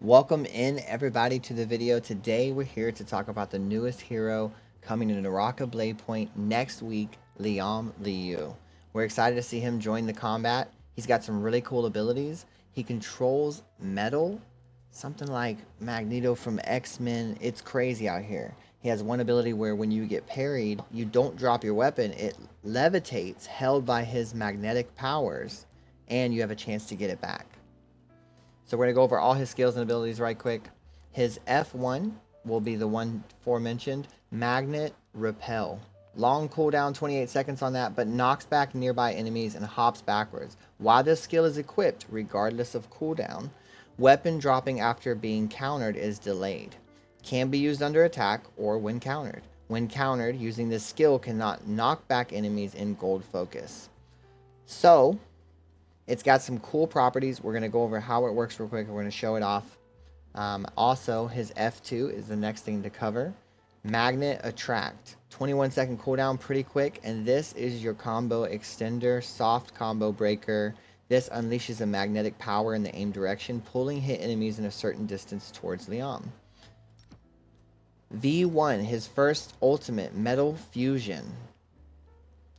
Welcome in everybody to the video. Today we're here to talk about the newest hero coming to Naraka Bladepoint next week, Lyam. We're excited to see him join the combat. He's got some really cool abilities. He controls metal, something like Magneto from X-Men. It's crazy out here. He has one ability where when you get parried, you don't drop your weapon. It levitates, held by his magnetic powers, and you have a chance to get it back. So we're going to go over all his skills and abilities right quick. His F1 will be the one aforementioned, Magnet Repel. Long cooldown, 28 seconds on that, but knocks back nearby enemies and hops backwards. While this skill is equipped, regardless of cooldown, weapon dropping after being countered is delayed. Can be used under attack or when countered. When countered, using this skill cannot knock back enemies in gold focus. So, it's got some cool properties. We're going to go over how it works real quick. We're going to show it off. Also, his F2 is the next thing to cover. Magnet Attract. 21-second cooldown, pretty quick. And this is your combo extender, soft combo breaker. This unleashes a magnetic power in the aim direction, pulling hit enemies in a certain distance towards Lyam. V1, his first ultimate, Metal Fusion.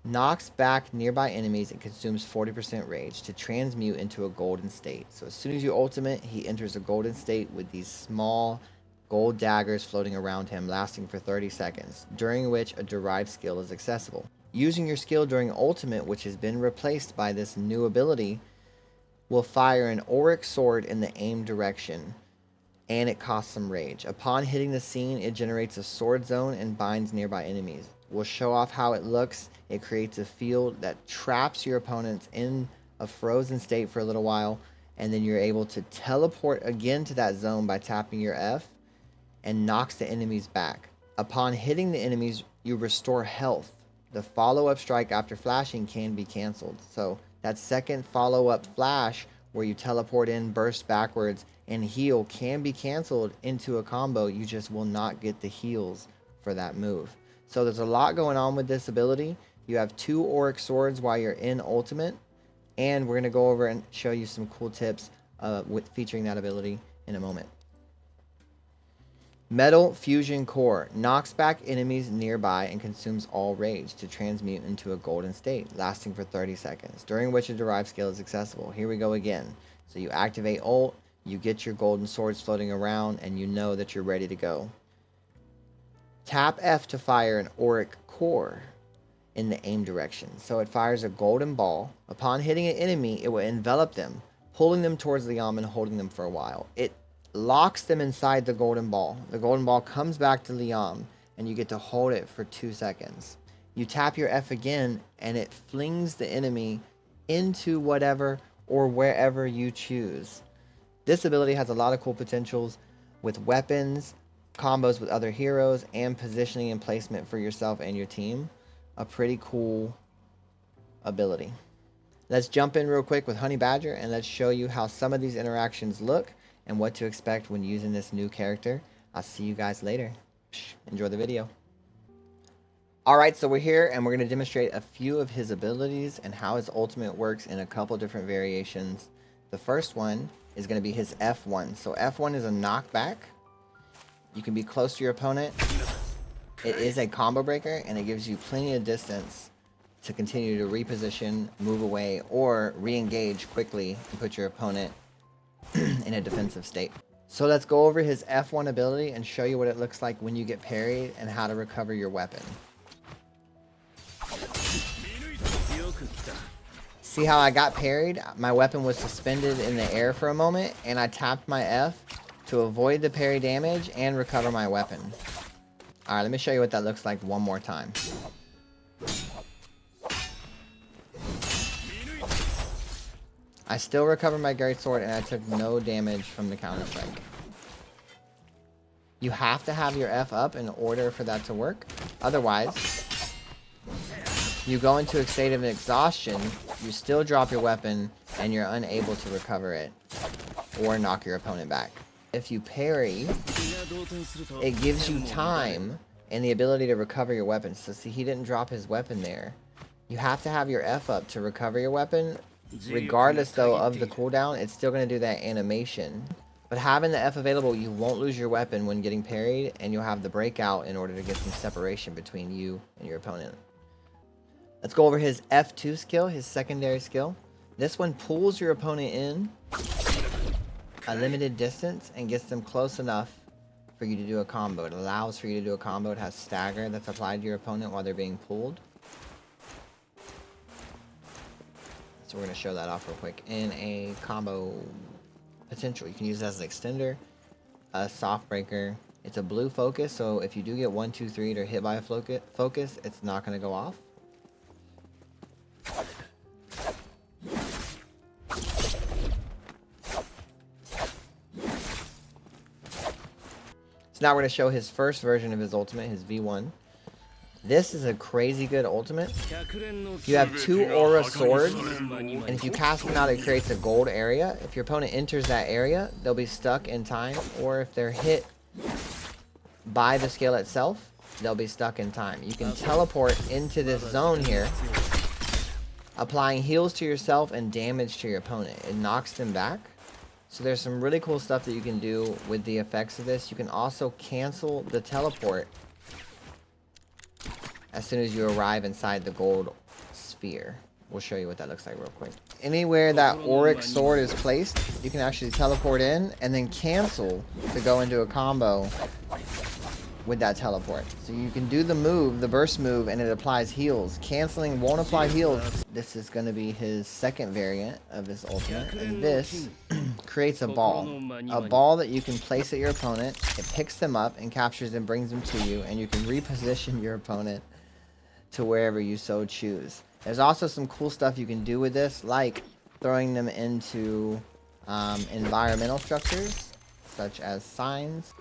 Knocks back nearby enemies and consumes 40% rage to transmute into a golden state. So as soon as you ultimate, he enters a golden state with these small gold daggers floating around him, lasting for 30 seconds, during which a derived skill is accessible. Using your skill during ultimate, which has been replaced by this new ability, will fire an auric sword in the aim direction, and it costs some rage. Upon hitting the scene, it generates a sword zone and binds nearby enemies. We'll show off how it looks. It creates a field that traps your opponents in a frozen state for a little while, and then you're able to teleport again to that zone by tapping your F, and knocks the enemies back. Upon hitting the enemies, you restore health. The follow-up strike after flashing can be cancelled. So that second follow-up flash where you teleport in, burst backwards, and heal can be cancelled into a combo. You just will not get the heals for that move. So there's a lot going on with this ability. You have 2 auric swords while you're in ultimate, and we're going to go over and show you some cool tips with featuring that ability in a moment. Metal Fusion Core knocks back enemies nearby and consumes all rage to transmute into a golden state, lasting for 30 seconds, during which a derived skill is accessible. Here we go again. So you activate ult, you get your golden swords floating around, and you know that you're ready to go. Tap F to fire an auric core in the aim direction. So it fires a golden ball. Upon hitting an enemy, it will envelop them, pulling them towards Lyam and holding them for a while. It locks them inside the golden ball. The golden ball comes back to Lyam, and you get to hold it for 2 seconds. You tap your F again, and it flings the enemy into whatever or wherever you choose. This ability has a lot of cool potentials with weapons, combos with other heroes, and positioning and placement for yourself and your team. A pretty cool ability. Let's jump in real quick with Honey Badger, and let's show you how some of these interactions look and what to expect when using this new character. I'll see you guys later. Enjoy the video. Alright, so we're here and we're going to demonstrate a few of his abilities and how his ultimate works in a couple different variations. The first one is going to be his F1. So F1 is a knockback. You can be close to your opponent. It is a combo breaker, and it gives you plenty of distance to continue to reposition, move away, or re-engage quickly and put your opponent in a defensive state. So let's go over his F1 ability and show you what it looks like when you get parried and how to recover your weapon. See how I got parried? My weapon was suspended in the air for a moment, and I tapped my F to avoid the parry damage and recover my weapon. Alright, let me show you what that looks like one more time. I still recovered my great sword, and I took no damage from the counter strike. You have to have your F up in order for that to work. Otherwise, you go into a state of exhaustion, you still drop your weapon, and you're unable to recover it or knock your opponent back. If you parry, it gives you time and the ability to recover your weapon. So see, he didn't drop his weapon there. You have to have your F up to recover your weapon. Regardless though of the cooldown, it's still going to do that animation But having the F available, you won't lose your weapon when getting parried, and you'll have the breakout in order to get some separation between you and your opponent. Let's go over his F2 skill, his secondary skill. This one pulls your opponent in a limited distance and gets them close enough for you to do a combo. It allows for you to do a combo. It has stagger that's applied to your opponent while they're being pulled. So we're going to show that off real quick in a combo potential. You can use it as an extender, a soft breaker. It's a blue focus, so if you do get 1, 2, 3 or hit by a focus, it's not going to go off. So now we're going to show his first version of his ultimate, his V1. This is a crazy good ultimate. You have 2 aura swords, and if you cast them out, it creates a gold area. If your opponent enters that area, they'll be stuck in time, or if they're hit by the skill itself, they'll be stuck in time. You can teleport into this zone here, applying heals to yourself and damage to your opponent. It knocks them back. So there's some really cool stuff that you can do with the effects of this. You can also cancel the teleport as soon as you arrive inside the gold sphere. We'll show you what that looks like real quick. Anywhere that auric sword is placed, you can actually teleport in and then cancel to go into a combo with that teleport. So you can do the move, the burst move, and it applies heals. Canceling won't apply heals. This is going to be his second variant of his ultimate. And this creates a ball that you can place at your opponent. It picks them up and captures and brings them to you, and you can reposition your opponent to wherever you so choose. There's also some cool stuff you can do with this, like throwing them into environmental structures, such as signs.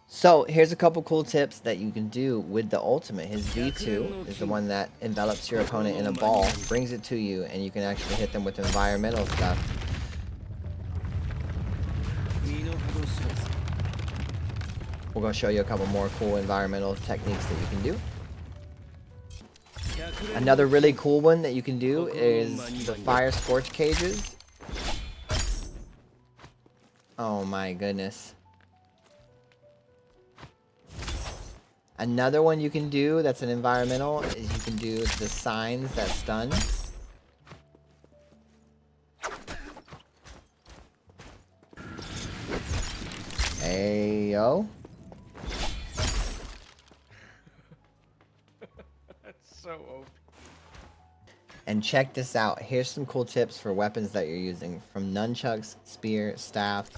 So here's a couple cool tips that you can do with the ultimate. His V2 is the one that envelops your opponent in a ball, brings it to you, and you can actually hit them with environmental stuff. We're going to show you a couple more cool environmental techniques that you can do. Another really cool one that you can do is the fire scorch cages. Oh my goodness. Another one you can do that's an environmental is you can do the signs that stun. Ayo. That's so OP. And check this out. Here's some cool tips for weapons that you're using, from nunchucks, spear, staff.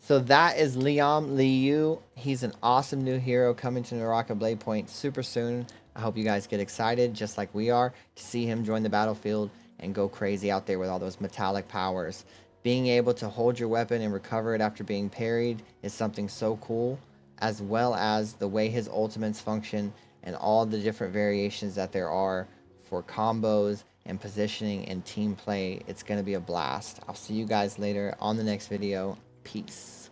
So that is Lyam Liu. He's an awesome new hero coming to Naraka Bladepoint super soon. I hope you guys get excited, just like we are, to see him join the battlefield and go crazy out there with all those metallic powers. Being able to hold your weapon and recover it after being parried is something so cool, as well as the way his ultimates function and all the different variations that there are for combos and positioning and team play. It's going to be a blast. I'll see you guys later on the next video. Peace.